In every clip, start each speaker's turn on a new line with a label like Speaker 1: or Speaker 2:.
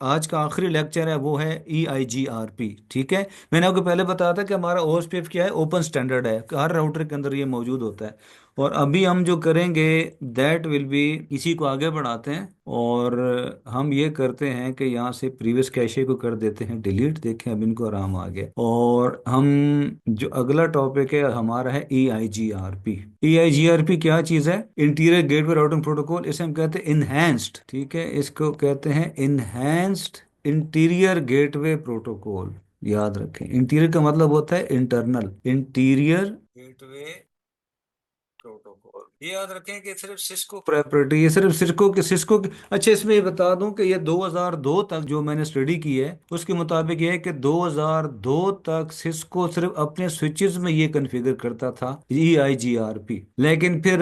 Speaker 1: आज का आखिरी लेक्चर है वो है EIGRP। ठीक है, मैंने आपको पहले बताया था कि हमारा OSPF क्या है, ओपन स्टैंडर्ड है, हर राउटर के अंदर ये मौजूद होता है। और अभी हम जो करेंगे दैट विल बी, इसी को आगे बढ़ाते हैं और हम ये करते हैं कि यहाँ से प्रीवियस कैशे को कर देते हैं डिलीट। देखें अब इनको आराम आ गया। और हम जो अगला टॉपिक है हमारा है EIGRP। EIGRP क्या चीज़ है? Interior gateway routing protocol. इसे हम कहते हैं इनहेंस्ड। ठीक है, इसको कहते हैं इनहेंस्ड इंटीरियर गेटवे प्रोटोकॉल। याद रखें, इंटीरियर का मतलब होता है इंटरनल, इंटीरियर गेटवे प्रोटोकॉल। ये याद रखें कि सिर्फ सिस्को प्रॉपर्टी, ये सिर्फ सिस्को की। अच्छा, इसमें ये बता दूं कि ये 2002 तक जो मैंने स्टडी की है उसके मुताबिक ये है कि 2002 तक सिस्को सिर्फ अपने स्विचेस में ये कॉन्फ़िगर करता था EIGRP। लेकिन फिर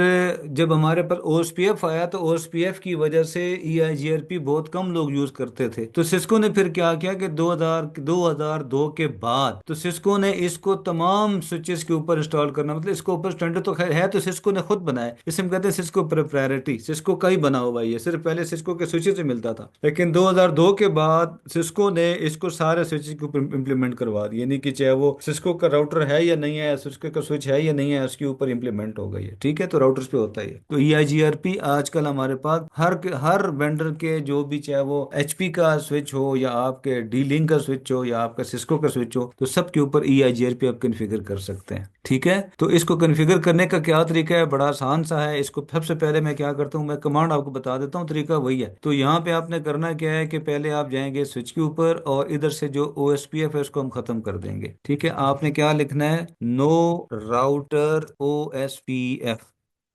Speaker 1: जब हमारे पास OSPF आया तो OSPF की वजह से EIGRP बहुत कम लोग यूज करते थे। तो सिस्को ने फिर क्या किया कि 2002 के बाद तो सिस्को ने इसको तमाम स्विचेस के ऊपर इंस्टॉल करना, मतलब इसको ऊपर स्टैंडर्ड तो खैर है तो सिस्को ने खुद बनाया। इसे हम कहते हैं सिस्को प्रोप्राइटरी, सिस्को का ही बना हुआ है। ये सिर्फ पहले सिस्को के स्विचेस से मिलता था, लेकिन 2002 के बाद सिस्को ने इसको सारे स्विचेस के ऊपर इम्प्लीमेंट करवा दिया। यानी कि चाहे वो सिस्को का राउटर है या नहीं है, सिस्को का स्विच है या नहीं है, उसके ऊपर इम्प्लीमेंट हो गई है। ठीक है, तो राउटर्स पे होता ही है। तो EIGRP आजकल हमारे पास हर वेंडर के, जो भी चाहे वो HP का स्विच हो या आपके डी लिंक का स्विच हो या आपका सिस्को का स्विच हो, तो सबके ऊपर EIGRP आप कॉन्फ़िगर कर सकते हैं। ठीक है, तो इसको कॉन्फ़िगर करने का क्या तरीका है? बड़ा आसान सा है। इसको सबसे पहले मैं क्या करता हूँ, मैं कमांड आपको बता देता हूँ, तरीका वही है। तो यहाँ पे आपने करना क्या है कि पहले आप जाएंगे स्विच के ऊपर और इधर से जो OSPF है उसको हम खत्म कर देंगे। ठीक है, आपने क्या लिखना है, नो राउटर OSPF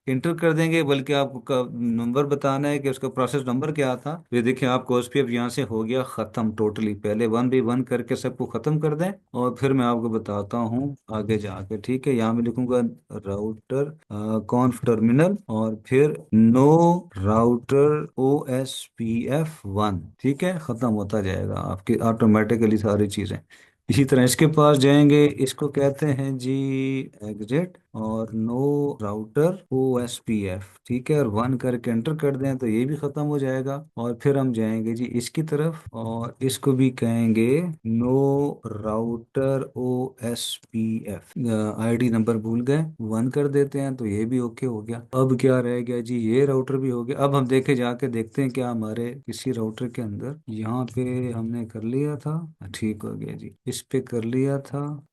Speaker 1: इंटर कर देंगे। बल्कि आपको नंबर बताना है कि उसका प्रोसेस नंबर क्या था। ये देखिए आपको OSPF यहाँ से हो गया खत्म टोटली। पहले 1 by 1 करके सबको खत्म कर दें और फिर मैं आपको बताता हूँ आगे जाके। ठीक है, यहाँ मैं लिखूंगा राउटर कॉन्फ टर्मिनल और फिर नो राउटर OSPF 1। ठीक है, खत्म होता जाएगा आपकी ऑटोमेटिकली सारी चीजें। इसी तरह इसके पास जाएंगे, इसको कहते हैं जी एग्जिट और नो राउटर OSPF। ठीक है, और 1 करके एंटर कर दें तो ये भी खत्म हो जाएगा। और फिर हम जाएंगे जी इसकी तरफ और इसको भी कहेंगे no router OSPF। ID number भूल गए, 1 कर देते हैं तो ये भी ओके हो गया। अब क्या रह गया जी, ये राउटर भी हो गया। अब हम देखे जाके देखते हैं क्या हमारे किसी राउटर के अंदर यहाँ पे हमने कर लिया था। ठीक हो गया जी, इस पे कर लिया था,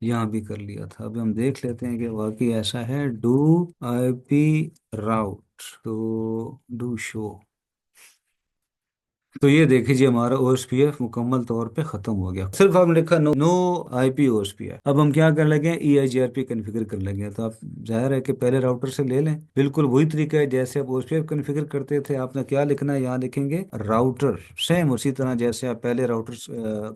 Speaker 1: यहाँ भी कर लिया था। अब हम देख लेते हैं कि वाकई ऐसा है। डू IP राउट, तो डू शो। तो ये देखिए जी हमारा OSPF मुकम्मल तौर पे खत्म हो गया। सिर्फ आपने लिखा नो IP OSPF। अब हम क्या कर लगे, EIGRP कॉन्फ़िगर कर लगे। तो आप जाहिर है कि पहले राउटर से ले लें। बिल्कुल वही तरीका है जैसे आप OSPF कॉन्फ़िगर करते थे। आपने क्या लिखना है, यहाँ लिखेंगे राउटर, सेम उसी तरह जैसे आप पहले राउटर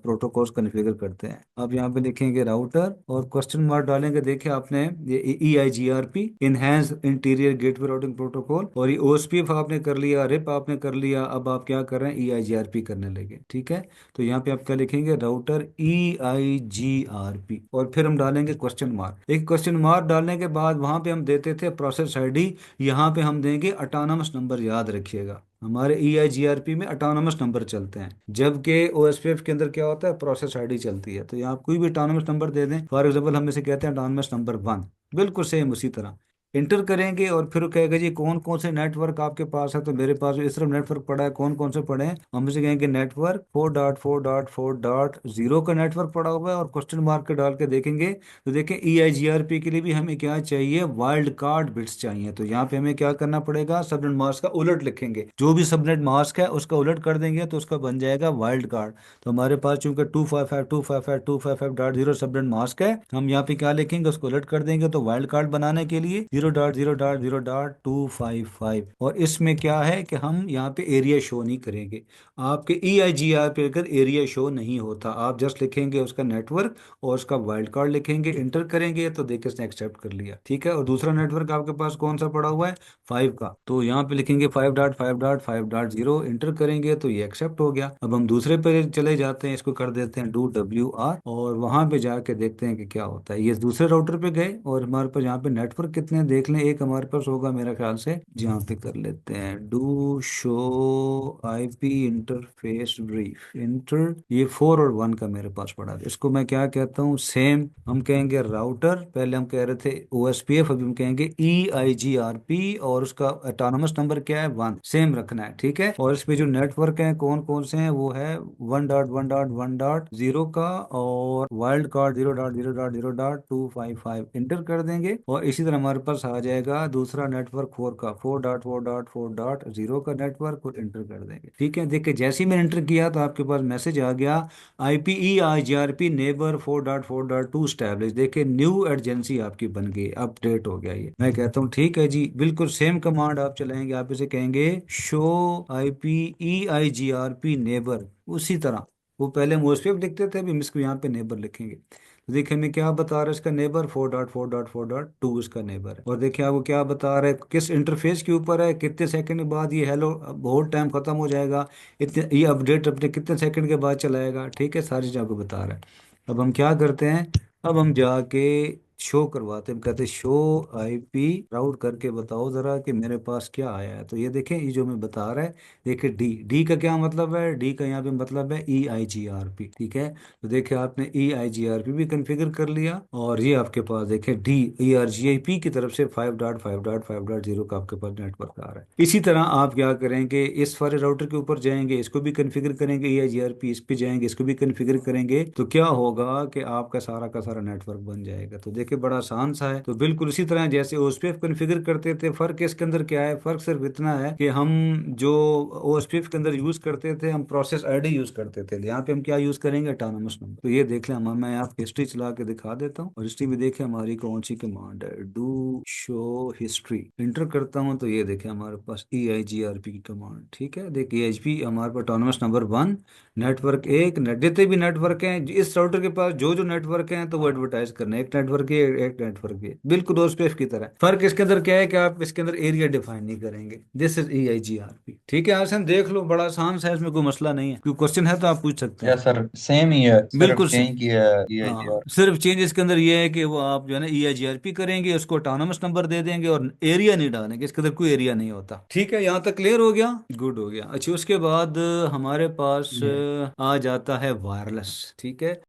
Speaker 1: प्रोटोकॉल्स कॉन्फ़िगर करते हैं। अब यहाँ पे लिखेंगे राउटर और क्वेश्चन मार्क डालेंगे। देखिए आपने ये EIGRP enhance interior gateway routing protocol और ये OSPF आपने कर लिया, रिप आपने कर लिया। अब आप क्या कर रहे हैं, EIGRP करने लगे। ठीक है, तो यहाँ पे आप क्या लिखेंगे, राउटर EIGRP और फिर हम डालेंगे क्वेश्चन मार्क। एक क्वेश्चन मार्क डालने के बाद वहां पे हम देते थे प्रोसेस ID, यहाँ पे हम देंगे ऑटोनमस नंबर। याद रखिएगा हमारे EIGRP में ऑटोनमस नंबर चलते हैं, जबकि OSPF के अंदर क्या होता है, प्रोसेस ID चलती है। तो यहाँ आप कोई भी ऑटोनमस नंबर दे दें। फॉर एग्जाम्पल हम इसे कहते हैं ऑटोनमस नंबर 1। बिल्कुल सेम उसी तरह इंटर करेंगे और फिर वो कहेगा जी कौन कौन से नेटवर्क आपके पास है। तो मेरे पास इस तरफ नेटवर्क पड़ा है, कौन कौन से पड़े हैं। हम इसे कहेंगे नेटवर्क 4.4.4.0 का नेटवर्क पड़ा हुआ है और क्वेश्चन मार्क के डाल के देखेंगे। तो देखें EIGRP के लिए भी हमें क्या चाहिए, वाइल्ड कार्ड बिट्स चाहिए। तो यहाँ पे हमें क्या करना पड़ेगा, सबनेट मास्क का उलट लिखेंगे। जो भी सबनेट मास्क है उसका उलट कर देंगे तो उसका बन जाएगा वाइल्ड कार्ड। तो हमारे पास चूंकि 255.255.255.0 सबनेट मास्क है, हम यहाँ पे क्या लिखेंगे, उसको उलट कर देंगे। तो वाइल्ड कार्ड बनाने के लिए 0.0.0.255। और इसमें क्या है कि हम यहाँ पे एरिया शो नहीं करेंगे। आपके EIGR पे अगर एरिया शो नहीं होता, आप जस्ट लिखेंगे उसका नेटवर्क और उसका वाइल्ड कार्ड लिखेंगे, इंटर करेंगे तो देखिए उसने एक्सेप्ट कर लिया। ठीक है, और दूसरा नेटवर्क आपके पास कौन सा पड़ा हुआ है, 5 का। तो यहाँ पे लिखेंगे 5.5.5.0, इंटर करेंगे तो ये एक्सेप्ट हो गया। अब हम दूसरे पे चले जाते हैं, इसको कर देते हैं डू WR और वहां पे जाके देखते हैं कि क्या होता है। ये दूसरे राउटर पे गए और हमारे पास यहाँ पे नेटवर्क कितने देख लें, एक हमारे पास होगा मेरा ख्याल से, जहाँ पे कर लेते हैं do show IP interface brief inter, ये 4 और 1 का मेरे पास पड़ा है। इसको मैं क्या कहता हूँ, सेम हम कहेंगे राउटर, पहले हम कह रहे थे ओएसपीएफ, अभी हम कहेंगे EIGRP, और उसका ऑटोनमस नंबर क्या है, 1, सेम रखना है, ठीक है। और इसमें जो नेटवर्क है कौन कौन से हैं, वो है 1.1.1.0 का, और वाइल्ड कार्ड 0.0.0.255 इंटर कर देंगे। और इसी तरह हमारे पास आ जाएगा दूसरा नेटवर्क 4 का, 4.4.4.0 का नेटवर्क, और इंटर कर देंगे, ठीक है। देखिए जैसे ही मैंने इंटर किया तो आपके पास मैसेज आ गया, IPE-IGRP नेबर 4.4.2 स्टैब्लिश। देखिए न्यू एडजेंसी आपकी बन गई, अपडेट हो गया ये। मैं कहता हूँ ठीक है जी, बिल्कुल सेम कमांड आप चलाएंगे, आप इसे कहेंगे शो IPE-IGRP नेबर, उसी तरह। वो पहले हम ओएसपीएफ लिखते थे, अभी हम इसको यहाँ पे नेबर लिखेंगे। तो देखिए हमें क्या बता रहा है इसका नेबर, 4.4.4.2 इसका नेबर है। और देखिए आपको क्या बता रहा है, किस इंटरफेस के ऊपर है, कितने सेकंड के बाद ये हेलो, बहुत टाइम खत्म हो जाएगा, इतने ये अपडेट अपने कितने सेकंड के बाद चलाएगा, ठीक है, सारी चीज़ आपको बता रहा है। अब हम क्या करते हैं, अब हम जाके शो करवाते हैं, हम कहते हैं शो आईपी राउट करके बताओ जरा कि मेरे पास क्या आया है। तो ये देखें, ये जो मैं बता रहा है, देखिए डी, डी का क्या मतलब है, डी का यहाँ पे मतलब है EIGRP, ठीक है। तो देखिए आपने EIGRP भी कॉन्फ़िगर कर लिया, और ये आपके पास देखिए डी ERGIP की तरफ से 5.5.5.0 का आपके पास नेटवर्क आ रहा है। इसी तरह आप क्या करेंगे, इस वाले राउटर के ऊपर जाएंगे, इसको भी कॉन्फ़िगर करेंगे EIGRP, इस पे जाएंगे, इसको भी कॉन्फ़िगर करेंगे, तो क्या होगा कि आपका सारा का सारा नेटवर्क बन जाएगा। तो देखिए बड़ा आसान सा है। तो बिल्कुल इसी तरह जैसे ओएसपीएफ कॉन्फ़िगर करते थे, फर्क इसके अंदर क्या है, फर्क सिर्फ इतना है कि हम जो ओएसपीएफ के अंदर यूज करते थे, हम प्रोसेस आईडी यूज करते थे, यहाँ पे हम क्या यूज करेंगे, ऑटोनमस नंबर। तो ये देख लें, मैं आपको हिस्ट्री चला के दिखा देता हूँ, और हिस्ट्री में देखें हमारी कौन सी कमांड है, डू शो हिस्ट्री, इंटर करता हूँ तो ये देखें हमारे पास EIGRP की कमांड, ठीक है। देखिए EIGP हमारे पास ऑटोनमस नंबर 1, नेटवर्क एक, जितने भी नेटवर्क हैं इस राउटर के पास, जो जो नेटवर्क हैं तो वो एडवर्टाइज करना है, एक नेटवर्क है, एक नेटवर्क है, बिल्कुल ओएसपीएफ की तरह। फर्क इसके अंदर क्या है कि आप इसके अंदर एरिया डिफाइन नहीं करेंगे, दिस इज EIGRP, ठीक है। आसान, देख लो बड़ा आसान सा है, इसमें कोई मसला नहीं है, कोई क्वेश्चन है तो आप पूछ सकते
Speaker 2: या
Speaker 1: हैं।
Speaker 2: सर सेम ही है, सिर्फ
Speaker 1: बिल्कुल
Speaker 2: चेंज किया है ये
Speaker 1: हाँ,
Speaker 2: जी।
Speaker 1: सिर्फ चेंज इसके अंदर ये है कि वो आप जो है ना EIGRP करेंगे, उसको ऑटोनमस नंबर दे देंगे, और एरिया नहीं डालेंगे, इसके अंदर कोई एरिया नहीं होता, ठीक है। यहाँ तक क्लियर हो गया, गुड हो गया। अच्छा उसके बाद हमारे पास आ जाता है वायरलेस, ठीक है।